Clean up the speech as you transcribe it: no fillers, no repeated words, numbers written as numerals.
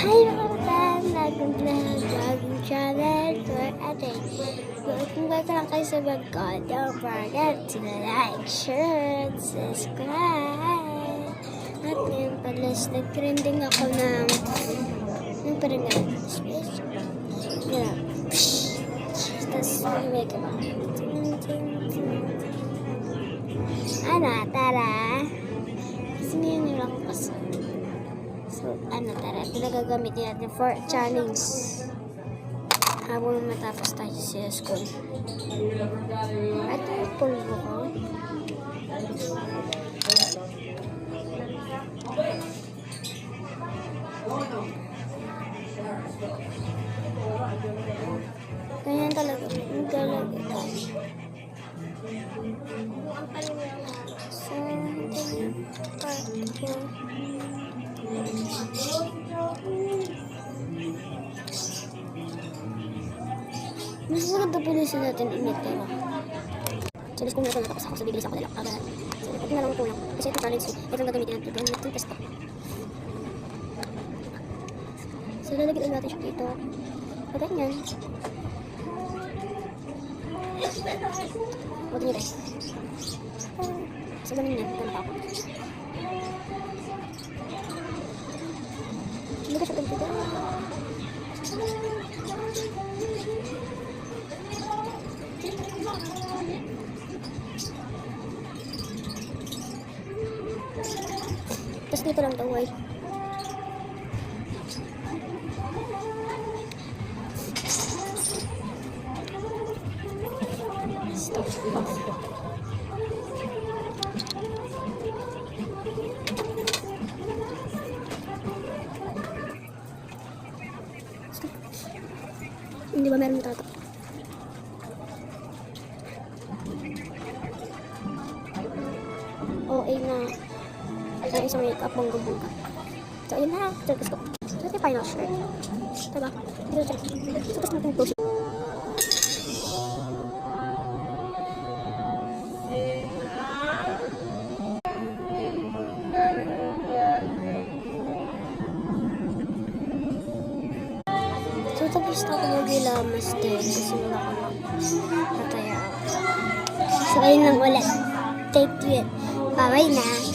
Hi mga kapan! Welcome to the vlogging channel for a day. Kung bago lang kayo sa vlog ko, don't forget to like, share, and subscribe. At ngayon pala, nag-trending ako ng parang space. Ganun. Tapos may ka ba? Ano, tara! Kasi ngayon yung lang kasi. So, tara, pinagagamitin natin for challenge habang matapos tayo sa school. Ito yung pulbo ko. Ganyan talaga. So, ito yung part ko. Mas maganda po nisa natin init pero sa list kong natin natapos ako sa bibilis ako nila so ito na lang ang kulang kasi ito challenge ito ang gagamitin natin ito yung test ko so lalagyan natin siya dito o ganyan huwag nyo guys so ganun yan ganun pa ako hindi ka siya ganito tapos dito lang daw white stop hindi ba meron tato OA na sa isang makeup bongga-bongga. So, yun na. Check ko. So, ito yung final shirt. Diba? Dito check. So, tapos natin close. So, tapos na ako mag-ilamas din kasi wala ko nataya ako. So, ayun lang ulit. Take it. Bye-bye na.